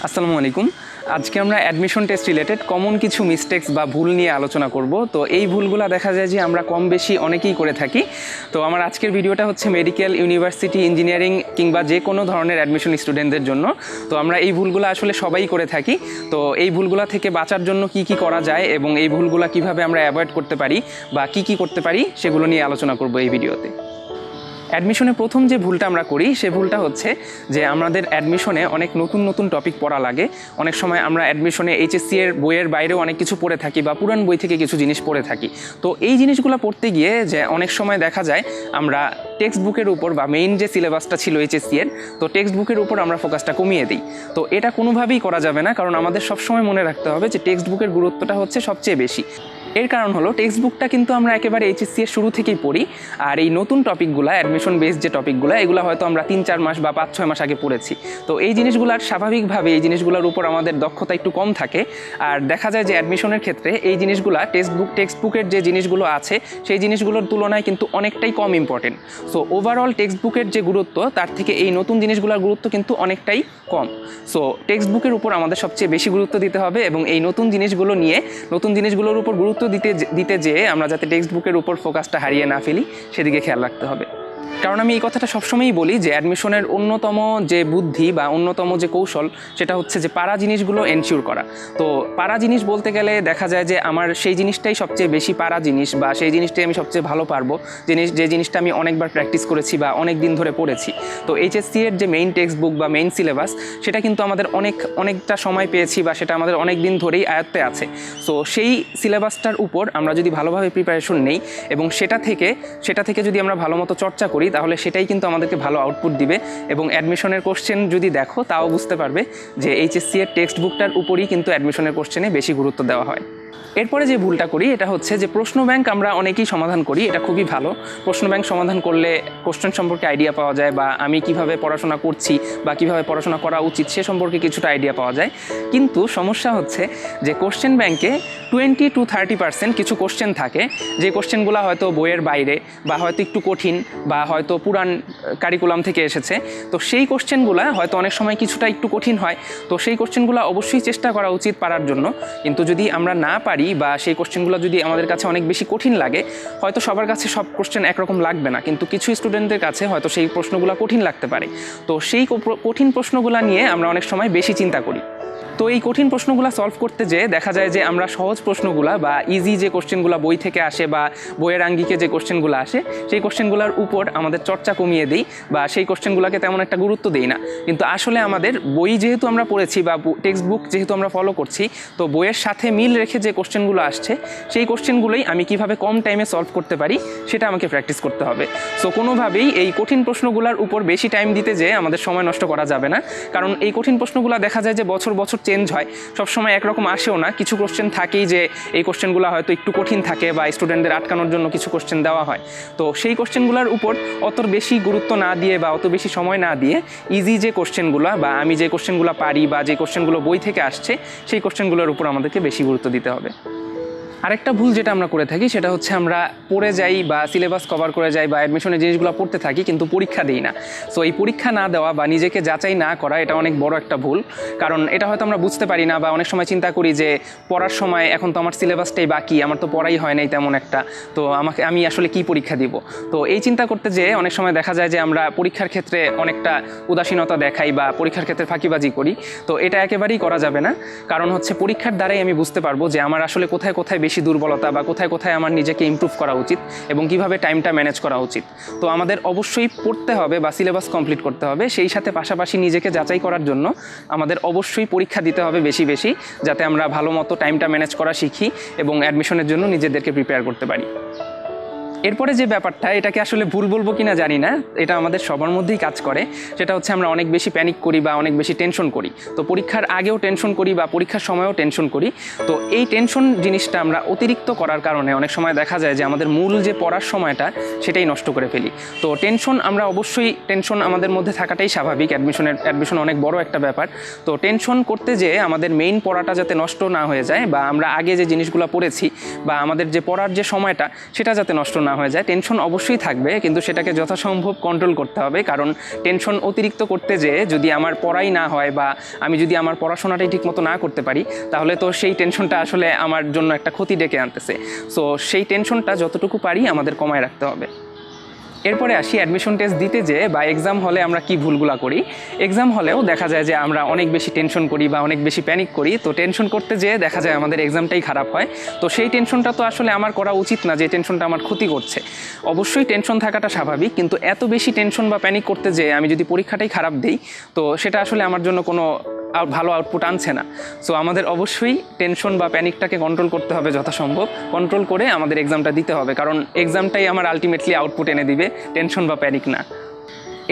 আসসালামু আলাইকুম। আজকে আমরা অ্যাডমিশন টেস্ট রিলেটেড কমন কিছু মিস্টেক্স বা ভুল নিয়ে আলোচনা করব। তো এই ভুলগুলো দেখা যায় যে আমরা কম বেশি অনেকেই করে থাকি। তো আমার আজকের ভিডিওটা হচ্ছে মেডিকেল, ইউনিভার্সিটি, ইঞ্জিনিয়ারিং কিংবা যে কোনো ধরনের অ্যাডমিশন স্টুডেন্টদের জন্য। তো আমরা এই ভুলগুলো আসলে সবাই করে থাকি। তো এই ভুলগুলো থেকে বাঁচার জন্য কি কি করা যায় এবং এই ভুলগুলো কিভাবে আমরা অ্যাভয়েড করতে পারি বা কি করতে পারি সেগুলো নিয়ে আলোচনা করব এই ভিডিওতে। অ্যাডমিশনে প্রথম যে ভুলটা আমরা করি সে ভুলটা হচ্ছে যে আমাদের অ্যাডমিশনে অনেক নতুন নতুন টপিক পড়া লাগে। অনেক সময় আমরা অ্যাডমিশনে এইচএসসি এর বইয়ের বাইরেও অনেক কিছু পড়ে থাকি বা পুরান বই থেকে কিছু জিনিস পড়ে থাকি। তো এই জিনিসগুলো পড়তে গিয়ে যে অনেক সময় দেখা যায় আমরা টেক্সট বুকের উপর বা মেইন যে সিলেবাসটা ছিল এইচএসসি এর, তো টেক্সট বুকের উপর আমরা ফোকাসটা কমিয়ে দিই। তো এটা কোনোভাবেই করা যাবে না, কারণ আমাদের সবসময় মনে রাখতে হবে যে টেক্সট বুকের গুরুত্বটা হচ্ছে সবচেয়ে বেশি। এর কারণ হলো টেক্সট বুকটা কিন্তু আমরা একেবারে এইচএসসি এর শুরু থেকেই পড়ি, আর এই নতুন টপিকগুলো অ্যাডমিশন বেসড যে টপিকগুলো এগুলো হয়তো আমরা 3-4 মাস বা 5-6 মাস আগে পড়েছি। তো এই জিনিসগুলোর স্বাভাবিকভাবে এই জিনিসগুলোর উপর আমাদের দক্ষতা একটু কম থাকে। আর দেখা যায় যে অ্যাডমিশনের ক্ষেত্রে এই জিনিসগুলো টেক্সট বুকের যে জিনিসগুলো আছে সেই জিনিসগুলোর তুলনায় কিন্তু অনেকটাই কম ইম্পর্টেন্ট। সো ওভারঅল টেক্সট বুকের যে গুরুত্ব তার থেকে এই নতুন জিনিসগুলোর গুরুত্ব কিন্তু অনেকটাই কম। সো টেক্সট বুকের উপর আমাদের সবচেয়ে বেশি গুরুত্ব দিতে হবে এবং এই নতুন জিনিসগুলোর উপর গুরুত্ব দিতে যেয়ে আমরা যাতে টেক্সট বুকের উপর ফোকাসটা হারিয়ে না ফেলি সেদিকে খেয়াল রাখতে হবে। কারণ আমি এই কথাটা সবসময়ই বলি যে অ্যাডমিশনের অন্যতম যে বুদ্ধি বা অন্যতম যে কৌশল সেটা হচ্ছে যে পারা জিনিসগুলো এনশিওর করা। তো পারা জিনিস বলতে গেলে দেখা যায় যে আমার সেই জিনিসটাই সবচেয়ে বেশি পারা জিনিস বা সেই জিনিসটাই আমি সবচেয়ে ভালো পারবো, যে জিনিসটা আমি অনেকবার প্র্যাকটিস করেছি বা অনেক দিন ধরে পড়েছি। তো এইচএসসি এর যে মেইন টেক্সট বুক বা মেইন সিলেবাস সেটা কিন্তু আমাদের অনেকটা সময় পেয়েছি বা সেটা আমাদের অনেক দিন ধরেই আয়ত্তে আছে। সো সেই সিলেবাসটার উপর আমরা যদি ভালোভাবে প্রিপারেশন নেই এবং সেটা থেকে যদি আমরা ভালো মতো চর্চা করি তাহলে সেটাই কিন্তু আমাদেরকে ভালো আউটপুট দিবে। এবং অ্যাডমিশনের কোশ্চেন যদি দেখো তাও বুঝতে পারবে যে এইচএসসি এর টেক্সট বুকটার উপরই কিন্তু অ্যাডমিশনের কোশ্চেনে বেশি গুরুত্ব দেওয়া হয়। এরপরে যে ভুলটা করি এটা হচ্ছে যে প্রশ্ন ব্যাংক আমরা অনেকেই সমাধান করি, এটা খুবই ভালো। প্রশ্ন ব্যাংক সমাধান করলে কোশ্চেন সম্পর্কে আইডিয়া পাওয়া যায় বা আমি কিভাবে পড়াশোনা করছি বা কিভাবে পড়াশোনা করা উচিত সে সম্পর্কে কিছুটা আইডিয়া পাওয়া যায়। কিন্তু সমস্যা হচ্ছে যে কোশ্চেন ব্যাংকে 20-30% কিছু কোশ্চেন থাকে যে কোশ্চেনগুলো হয়তো বইয়ের বাইরে বা হয়তো একটু কঠিন বা হয়তো পুরান কারিকুলাম থেকে এসেছে। তো সেই কোশ্চেনগুলো হয়তো অনেক সময় কিছুটা একটু কঠিন হয়। তো সেই কোশ্চেনগুলো অবশ্যই চেষ্টা করা উচিত পারার জন্য। কিন্তু যদি আমরা না পারি বা সেই কোশ্চেনগুলো যদি আমাদের কাছে অনেক বেশি কঠিন লাগে, হয়তো সবার কাছে সব কোশ্চেন একরকম লাগবে না, কিন্তু কিছু স্টুডেন্টদের কাছে হয়তো সেই প্রশ্নগুলো কঠিন লাগতে পারে। তো সেই কঠিন প্রশ্নগুলো নিয়ে আমরা অনেক সময় বেশি চিন্তা করি। তো এই কঠিন প্রশ্নগুলো সলভ করতে যেয়ে দেখা যায় যে আমরা সহজ প্রশ্নগুলো বা ইজি যে কোশ্চেনগুলো বই থেকে আসে বা বইয়ের আঙ্গিকে যে কোশ্চেনগুলো আসে সেই কোশ্চেনগুলোর উপর আমাদের চর্চা কমিয়ে দিই বা সেই কোশ্চেনগুলোকে তেমন একটা গুরুত্ব দিই না। কিন্তু আসলে আমাদের বই যেহেতু আমরা পড়েছি বা টেক্সট বুক যেহেতু আমরা ফলো করছি, তো বইয়ের সাথে মিল রেখে যে কোশ্চেনগুলো আসছে সেই কোশ্চেনগুলোই আমি কিভাবে কম টাইমে সলভ করতে পারি সেটা আমাকে প্র্যাকটিস করতে হবে। সো কোনোভাবেই এই কঠিন প্রশ্নগুলোর উপর বেশি টাইম দিতে যেয়ে আমাদের সময় নষ্ট করা যাবে না, কারণ এই কঠিন প্রশ্নগুলো দেখা যায় যে বছর বছর চেঞ্জ হয়, সবসময় একরকম আসেও না। কিছু কোশ্চেন থাকেই যে এই কোশ্চেনগুলো হয়তো একটু কঠিন থাকে বা স্টুডেন্টদের আটকানোর জন্য কিছু কোশ্চেন দেওয়া হয়। তো সেই কোশ্চেনগুলোর উপর অত বেশি গুরুত্ব না দিয়ে বা অত বেশি সময় না দিয়ে ইজি যে কোশ্চেনগুলো বা আমি যে কোশ্চেনগুলো পারি বা যে কোশ্চেনগুলো বই থেকে আসছে সেই কোশ্চেনগুলোর উপর আমাদেরকে বেশি গুরুত্ব দিতে হবে। আরেকটা ভুল যেটা আমরা করে থাকি সেটা হচ্ছে আমরা পড়ে যাই বা সিলেবাস কভার করে যাই বা অ্যাডমিশনের জিনিসগুলো পড়তে থাকি কিন্তু পরীক্ষা দিই না। সো এই পরীক্ষা না দেওয়া বা নিজেকে যাচাই না করা এটা অনেক বড় একটা ভুল, কারণ এটা হয়তো আমরা বুঝতে পারি না বা অনেক সময় চিন্তা করি যে পড়ার সময় এখন তো আমার সিলেবাসটাই বাকি, আমার তো পড়াই হয় নাই তেমন একটা, তো আমি আসলে কি পরীক্ষা দিব। তো এই চিন্তা করতে যেয়ে অনেক সময় দেখা যায় যে আমরা পরীক্ষার ক্ষেত্রে অনেকটা উদাসীনতা দেখাই বা পরীক্ষার ক্ষেত্রে ফাঁকিবাজি করি। তো এটা একেবারেই করা যাবে না, কারণ হচ্ছে পরীক্ষার দ্বারাই আমি বুঝতে পারবো যে আমার আসলে কোথায় কোথায় বেশি দুর্বলতা বা কোথায় কোথায় আমার নিজেকে ইমপ্রুভ করা উচিত এবং কিভাবে টাইমটা ম্যানেজ করা উচিত। তো আমাদের অবশ্যই পড়তে হবে বা সিলেবাস কমপ্লিট করতে হবে, সেই সাথে পাশাপাশি নিজেকে যাচাই করার জন্য আমাদের অবশ্যই পরীক্ষা দিতে হবে বেশি বেশি, যাতে আমরা ভালো মতো টাইমটা ম্যানেজ করা শিখি এবং অ্যাডমিশনের জন্য নিজেদেরকে প্রিপেয়ার করতে পারি। এরপরে যে ব্যাপারটা, এটাকে আসলে ভুল বলবো কিনা জানি না, এটা আমাদের সবার মধ্যেই কাজ করে, সেটা হচ্ছে আমরা অনেক বেশি প্যানিক করি বা অনেক বেশি টেনশন করি। তো পরীক্ষার আগেও টেনশন করি বা পরীক্ষার সময়ও টেনশন করি। তো এই টেনশন জিনিসটা আমরা অতিরিক্ত করার কারণে অনেক সময় দেখা যায় যে আমাদের মূল যে পড়ার সময়টা সেটাই নষ্ট করে ফেলি। তো টেনশন আমাদের মধ্যে থাকাটাই স্বাভাবিক, অ্যাডমিশন অনেক বড় একটা ব্যাপার। তো টেনশন করতে যেয়ে আমাদের মেইন পড়াটা যাতে নষ্ট না হয়ে যায় বা আমরা আগে যে জিনিসগুলো পড়েছি বা আমাদের যে পড়ার যে সময়টা সেটা যাতে নষ্ট না না হয়ে যায়। টেনশন অবশ্যই থাকবে, কিন্তু সেটাকে যথাসম্ভব কন্ট্রোল করতে হবে, কারণ টেনশন অতিরিক্ত করতে যেয়ে যদি আমার পড়াই না হয় বা আমি যদি আমার পড়াশোনাটাই ঠিকমতো না করতে পারি, তাহলে তো সেই টেনশনটা আসলে আমার জন্য একটা ক্ষতি ডেকে আনতেছে। সো সেই টেনশনটা যতটুকু পারি আমাদের কমায় রাখতে হবে। এরপরে আসি অ্যাডমিশন টেস্ট দিতে যেয়ে বা এক্সাম হলে আমরা কি ভুলগুলো করি। এক্সাম হলেও দেখা যায় যে আমরা অনেক বেশি টেনশন করি বা অনেক বেশি প্যানিক করি। তো টেনশন করতে যেয়ে দেখা যায় আমাদের এক্সামটাই খারাপ হয়। তো সেই টেনশনটা তো আসলে আমার করা উচিত না, যে টেনশনটা আমার ক্ষতি করছে। অবশ্যই টেনশন থাকাটা স্বাভাবিক, কিন্তু এত বেশি টেনশন বা প্যানিক করতে যেয়ে আমি যদি পরীক্ষাটাই খারাপ দিই, তো সেটা আসলে আমার জন্য কোনো ভালো আউটপুট আনছে না। সো আমাদের অবশ্যই টেনশন বা প্যানিকটাকে কন্ট্রোল করতে হবে যথাসম্ভব, কন্ট্রোল করে আমাদের এক্সামটা দিতে হবে, কারণ এক্সামটাই আমার আলটিমেটলি আউটপুট এনে দিবে, টেনশন বা প্যানিক না।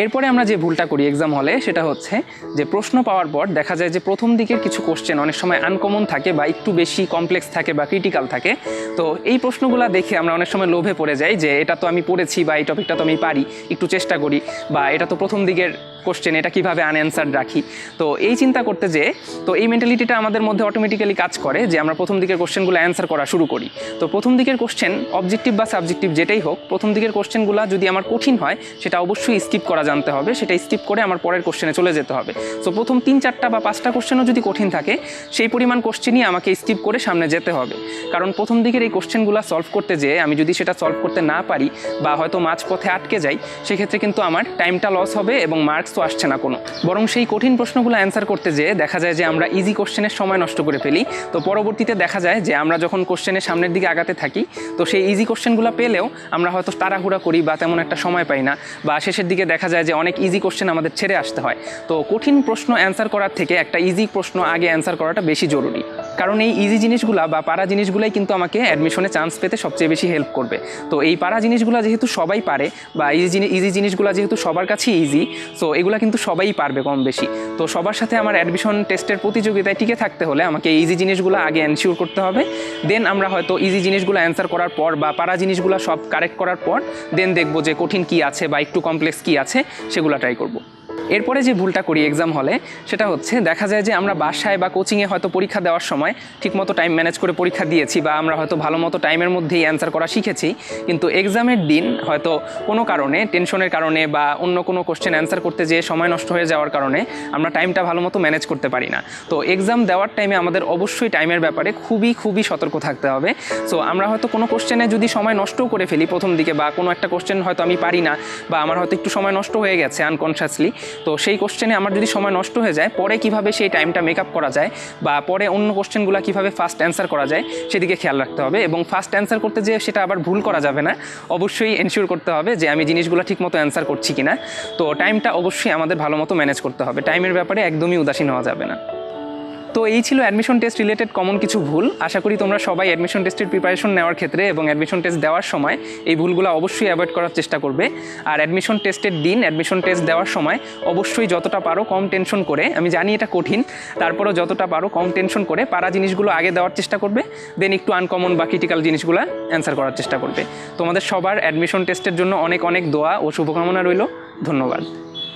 এরপরে আমরা যে ভুলটা করি এক্সাম হলে সেটা হচ্ছে যে প্রশ্ন পাওয়ার পর দেখা যায় যে প্রথম দিকের কিছু কোশ্চেন অনেক সময় আনকমন থাকে বা একটু বেশি কমপ্লেক্স থাকে বা ক্রিটিক্যাল থাকে। তো এই প্রশ্নগুলো দেখে আমরা অনেক সময় লোভে পড়ে যাই যে এটা তো আমি পড়েছি বা এই টপিকটা তো আমি পারি, একটু চেষ্টা করি, বা এটা তো প্রথম দিকের কোশ্চেন, এটা কীভাবে আনঅ্যান্সার্ড রাখি। তো এই চিন্তা করতে যেয়ে তো এই মেন্টালিটিটা আমাদের মধ্যে অটোমেটিক্যালি কাজ করে যে আমরা প্রথম দিকের কোশ্চেনগুলো অ্যান্সার করা শুরু করি। তো প্রথম দিকের কোশ্চেন অবজেক্টিভ বা সাবজেক্টিভ যেটাই হোক, প্রথম দিকের কোশ্চেনগুলো যদি আমার কঠিন হয় সেটা অবশ্যই স্কিপ করা জানতে হবে, সেটা স্কিপ করে আমার পরের কোশ্চেনে চলে যেতে হবে। সো প্রথম 3-4টা বা 5টা কোশ্চেনও যদি কঠিন থাকে, সেই পরিমাণ কোশ্চেনই আমাকে স্কিপ করে সামনে যেতে হবে, কারণ প্রথম দিকের এই কোশ্চেনগুলো সলভ করতে যেয়ে আমি যদি সেটা সলভ করতে না পারি বা হয়তো মাঝপথে আটকে যাই, সেক্ষেত্রে কিন্তু আমার টাইমটা লস হবে এবং মার্কস তো আসছে না কোনো, বরং সেই কঠিন প্রশ্নগুলো অ্যান্সার করতে যেয়ে দেখা যায় যে আমরা ইজি কোশ্চেনের সময় নষ্ট করে ফেলি। তো পরবর্তীতে দেখা যায় যে আমরা যখন কোশ্চেনের সামনের দিকে আগাতে থাকি, তো সেই ইজি কোশ্চেনগুলো পেলেও আমরা হয়তো তাড়াহুড়া করি বা তেমন একটা সময় পাই না, বা শেষের দিকে দেখা যায় যে অনেক ইজি কোশ্চেন আমাদের ছেড়ে আসতে হয়। তো কঠিন প্রশ্ন অ্যান্সার করার থেকে একটা ইজি প্রশ্ন আগে অ্যান্সার করাটা বেশি জরুরি, কারণ এই ইজি জিনিসগুলো বা পারা জিনিসগুলাই কিন্তু আমাকে অ্যাডমিশনে চান্স পেতে সবচেয়ে বেশি হেল্প করবে। তো এই পারা জিনিসগুলো যেহেতু সবাই পারে বা ইজি জিনিসগুলো যেহেতু সবার কাছেই ইজি, সো এগুলো কিন্তু সবাই পারবে কম বেশি। তো সবার সাথে আমার অ্যাডমিশন টেস্টের প্রতিযোগিতায় টিকে থাকতে হলে আমাকে ইজি জিনিসগুলো আগে এনশিওর করতে হবে। দেন আমরা হয়তো ইজি জিনিসগুলো অ্যান্সার করার পর বা পারা জিনিসগুলো সব কারেক্ট করার পর দেন দেখবো যে কঠিন কী আছে বা একটু কমপ্লেক্স কী আছে, সেগুলো ট্রাই করবো। এরপরে যে ভুলটা করি এক্সাম হলে সেটা হচ্ছে দেখা যায় যে আমরা বাসায় বা কোচিংয়ে হয়তো পরীক্ষা দেওয়ার সময় ঠিকমতো টাইম ম্যানেজ করে পরীক্ষা দিয়েছি বা আমরা হয়তো ভালো মতো টাইমের মধ্যেই অ্যান্সার করা শিখেছি, কিন্তু এক্সামের দিন হয়তো কোনো কারণে, টেনশনের কারণে বা অন্য কোনো কোশ্চেন অ্যান্সার করতে যেয়ে সময় নষ্ট হয়ে যাওয়ার কারণে আমরা টাইমটা ভালো মতো ম্যানেজ করতে পারি না। তো এক্সাম দেওয়ার টাইমে আমাদের অবশ্যই টাইমের ব্যাপারে খুবই সতর্ক থাকতে হবে। সো আমরা হয়তো কোনো কোশ্চেনে যদি সময় নষ্টও করে ফেলি প্রথম দিকে, বা কোনো একটা কোশ্চেন হয়তো আমি পারি না বা আমার হয়তো একটু সময় নষ্ট হয়ে গেছে আনকনশিয়াসলি, তো সেই কোশ্চেনে আমার যদি সময় নষ্ট হয়ে যায়, পরে কিভাবে সেই টাইমটা মেক আপ করা যায় বা পরে অন্য কোশ্চেনগুলো কিভাবে ফার্স্ট অ্যান্সার করা যায় সেদিকে খেয়াল রাখতে হবে। এবং ফার্স্ট অ্যান্সার করতে যেয়ে সেটা আবার ভুল করা যাবে না, অবশ্যই এনশিওর করতে হবে যে আমি জিনিসগুলো ঠিকমতো অ্যান্সার করছি কিনা। তো টাইমটা অবশ্যই আমাদের ভালো মতো ম্যানেজ করতে হবে, টাইমের ব্যাপারে একদমই উদাসীন হওয়া যাবে না। তো এই ছিল অ্যাডমিশন টেস্ট রিলেটেড কমন কিছু ভুল। আশা করি তোমরা সবাই অ্যাডমিশন টেস্টের প্রিপারেশন নেওয়ার ক্ষেত্রে এবং অ্যাডমিশন টেস্ট দেওয়ার সময় এই ভুলগুলো অবশ্যই অ্যাভয়েড করার চেষ্টা করবে। আর অ্যাডমিশন টেস্টের দিন অ্যাডমিশন টেস্ট দেওয়ার সময় অবশ্যই যতটা পারো কম টেনশন করে, আমি জানি এটা কঠিন, তারপরেও যতটা পারো কম টেনশন করে পারা জিনিসগুলো আগে দেওয়ার চেষ্টা করবে, দেন একটু আনকমন বা ক্রিটিক্যাল জিনিসগুলো অ্যান্সার করার চেষ্টা করবে। তোমাদের সবার অ্যাডমিশন টেস্টের জন্য অনেক দোয়া ও শুভকামনা রইল। ধন্যবাদ।